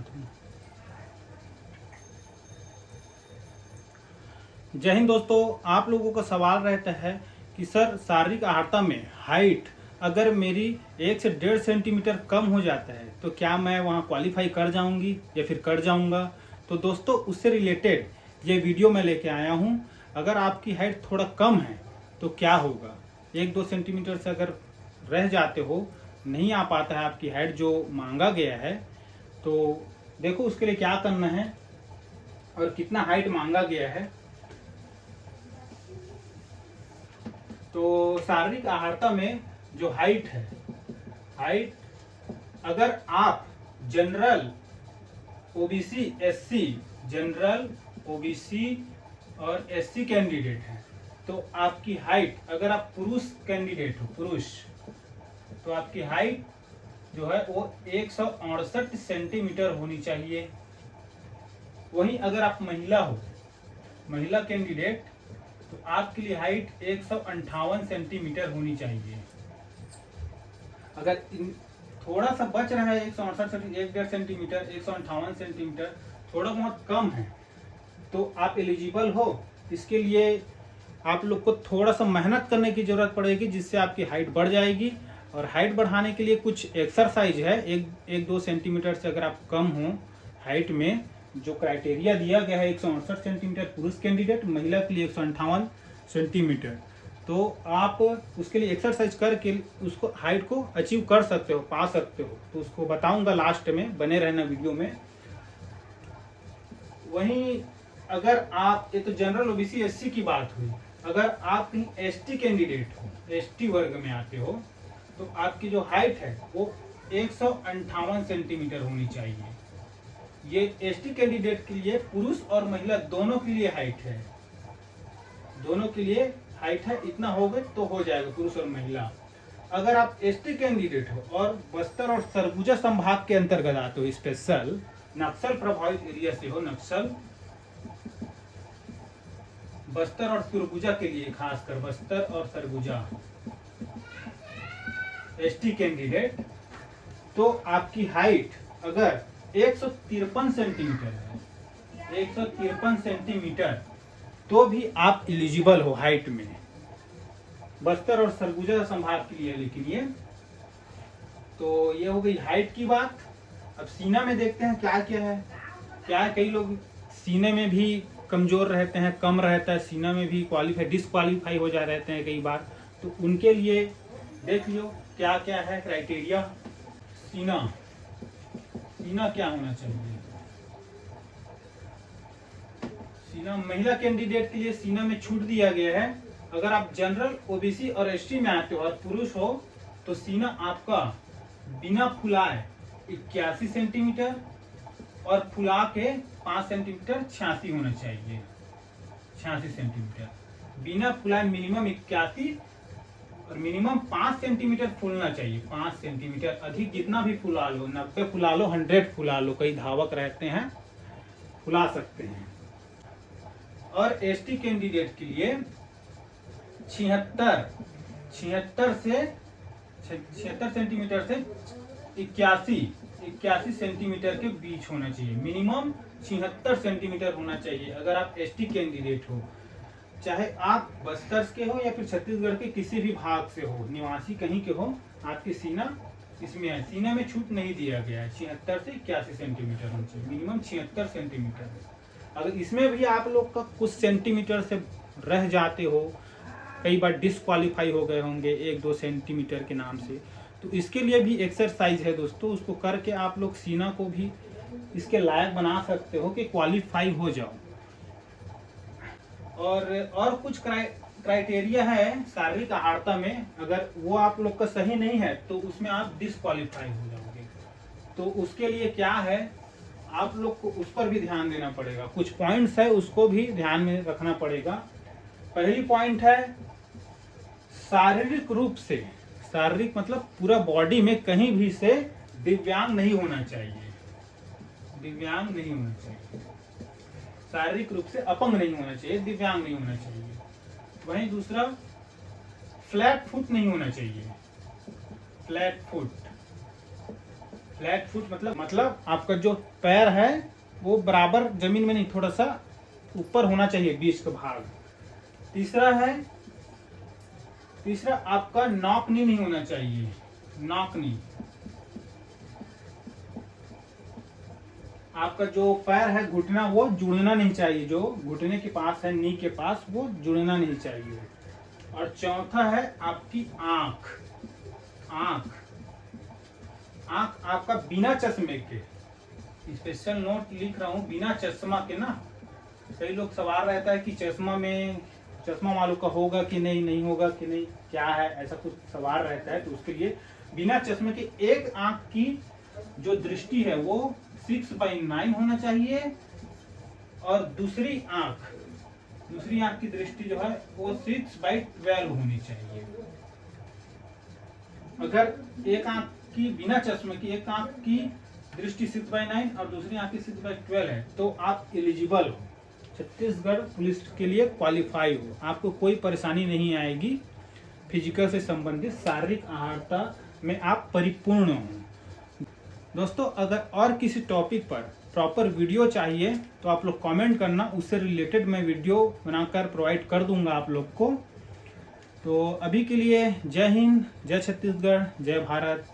हाथ में। जय हिंद दोस्तों, आप लोगों का सवाल रहता है कि सर शारीरिक अहार्ता में हाइट अगर मेरी 1 से 1.5 सेंटीमीटर कम हो जाता है तो क्या मैं वहाँ क्वालिफाई कर जाऊँगी या फिर कर जाऊँगा। तो दोस्तों उससे रिलेटेड ये वीडियो मैं लेके आया हूँ। अगर आपकी हाइट थोड़ा कम है तो क्या होगा, 1-2 सेंटीमीटर से अगर रह जाते हो, नहीं आ पाता है आपकी हाइट जो मांगा गया है, तो देखो उसके लिए क्या करना है और कितना हाइट मांगा गया है। तो शारीरिक अहार्ता में जो हाइट है, हाइट अगर आप general OBC SC, general OBC और एससी कैंडिडेट हैं तो आपकी हाइट, अगर आप पुरुष कैंडिडेट हो, पुरुष, तो आपकी हाइट जो है वो 168 सेंटीमीटर होनी चाहिए। वहीं अगर आप महिला हो, महिला कैंडिडेट, तो आपके लिए हाइट 158 सेंटीमीटर होनी चाहिए। अगर थोड़ा सा बच रहा है 168 सेंटीमीटर, 1.5 सेंटीमीटर, 158 सेंटीमीटर थोड़ा बहुत कम है तो आप एलिजिबल हो। इसके लिए आप लोग को थोड़ा सा मेहनत करने की जरूरत पड़ेगी जिससे आपकी हाइट बढ़ जाएगी। और हाइट बढ़ाने के लिए कुछ एक्सरसाइज है। 1-2 सेंटीमीटर से अगर आप कम हो हाइट में, जो क्राइटेरिया दिया गया है 168 सेंटीमीटर पुरुष कैंडिडेट, महिला के लिए 158 सेंटीमीटर, तो आप उसके लिए एक्सरसाइज करके उसको हाइट को अचीव कर सकते हो, पा सकते हो। तो उसको बताऊंगा लास्ट में, बने रहना वीडियो में। वहीं अगर आप, ये तो जनरल ओबीसी एससी की बात हुई, अगर आप कहीं एसटी कैंडिडेट हो, एसटी वर्ग में आते हो, तो आपकी जो हाइट है वो 158 सेंटीमीटर होनी चाहिए। ये एसटी कैंडिडेट के लिए, पुरुष और महिला दोनों के लिए हाइट है, दोनों के लिए हाइट है। इतना हो गए तो हो जाएगा, पुरुष और महिला। अगर आप एसटी कैंडिडेट हो और बस्तर और सरगुजा संभाग के अंतर्गत आते हो, स्पेशल नक्सल प्रभावित एरिया से हो, नक्सल, बस्तर और सरगुजा के लिए, खासकर बस्तर और सरगुजा एसटी कैंडिडेट, तो आपकी हाइट अगर 153 सेंटीमीटर है, 153 सेंटीमीटर, तो भी आप एलिजिबल हो हाइट में, बस्तर और सरगुजा संभाग के लिए। लेकिन ये तो ये हो गई हाइट की बात। अब सीना में देखते हैं क्या क्या है। क्या है, कई लोग सीने में भी कमजोर रहते हैं, कम रहता है, सीना में भी डिसक्वालीफाई हो जा रहते हैं कई बार, तो उनके लिए देख लो क्या क्या है क्राइटेरिया। सीना, सीना क्या होना चाहिए। सीना, महिला कैंडिडेट के लिए सीना में छूट दिया गया है। अगर आप जनरल ओबीसी और एसटी में आते हो और पुरुष हो तो सीना आपका बिना फुलाए 81 सेंटीमीटर और फुला के 5 सेंटीमीटर 86 होना चाहिए। 86 सेंटीमीटर बिना फुलाए मिनिमम 81 और मिनिमम 5 सेंटीमीटर फूलना चाहिए। 5 सेंटीमीटर, अधिक जितना भी फुला लो, 90 फुला लो, 100 फुला लो, कई धावक रहते हैं फुला सकते हैं। और एसटी कैंडिडेट के लिए 76 सेंटीमीटर से 81 सेंटीमीटर के बीच होना चाहिए। मिनिमम 76 सेंटीमीटर होना चाहिए अगर आप एसटी कैंडिडेट हो, चाहे आप बस्तर के हो या फिर छत्तीसगढ़ के किसी भी भाग से हो, निवासी कहीं के हो, आपकी सीना इसमें है। सीने में छूट नहीं दिया गया है, 76 से 81 सेंटीमीटर होना चाहिए, मिनिमम 76 सेंटीमीटर। अगर इसमें भी आप लोग का कुछ सेंटीमीटर से रह जाते हो, कई बार डिसक्वालीफाई हो गए होंगे 1-2 सेंटीमीटर के नाम से, तो इसके लिए भी एक्सरसाइज है दोस्तों। उसको करके आप लोग सीना को भी इसके लायक बना सकते हो कि क्वालिफाई हो जाओ। और कुछ क्राइटेरिया है शारीरिक अहार्ता में, अगर वो आप लोग का सही नहीं है तो उसमें आप डिसक्वालीफाई हो जाओगे। तो उसके लिए क्या है, आप लोग को उस पर भी ध्यान देना पड़ेगा। कुछ पॉइंट्स है उसको भी ध्यान में रखना पड़ेगा। पहली पॉइंट है शारीरिक रूप से, शारीरिक मतलब पूरा बॉडी में कहीं भी से दिव्यांग नहीं होना चाहिए, दिव्यांग नहीं होना चाहिए, शारीरिक रूप से अपंग नहीं होना चाहिए, दिव्यांग नहीं होना चाहिए। वहीं दूसरा, फ्लैट फुट नहीं होना चाहिए, फ्लैट फुट, फ्लैट फुट मतलब आपका जो पैर है वो बराबर जमीन में नहीं, थोड़ा सा ऊपर होना चाहिए बीच का भाग। तीसरा आपका नॉक नी नहीं होना चाहिए, नॉक नी। आपका जो पैर है घुटना वो जुड़ना नहीं चाहिए, जो घुटने के पास है नी के पास वो जुड़ना नहीं चाहिए। और चौथा है आपकी आंख। आपका बिना चश्मे के, स्पेशल नोट लिख रहा हूं, बिना चश्मा के ना। कई लोग सवाल रहता है कि चश्मा वालों का होगा कि नहीं होगा कि नहीं, क्या है, ऐसा कुछ सवाल रहता है। तो उसके लिए बिना चश्मे के एक आंख की जो दृष्टि है वो 6/9 होना चाहिए, और दूसरी आंख की दृष्टि जो है वो 6/12 होनी चाहिए। अगर एक आंख की बिना चश्मे की एक आंख की दृष्टि 6/9 और दूसरी आंख की 6/12 है तो आप एलिजिबल हो, छत्तीसगढ़ पुलिस के लिए क्वालिफाई हो, आपको कोई परेशानी नहीं आएगी। फिजिकल से संबंधित शारीरिक अहार्ता में आप परिपूर्ण हो। दोस्तों, अगर और किसी टॉपिक पर प्रॉपर वीडियो चाहिए तो आप लोग कमेंट करना, उससे रिलेटेड मैं वीडियो बनाकर प्रोवाइड कर दूंगा आप लोग को। तो अभी के लिए जय हिंद, जय छत्तीसगढ़, जय भारत।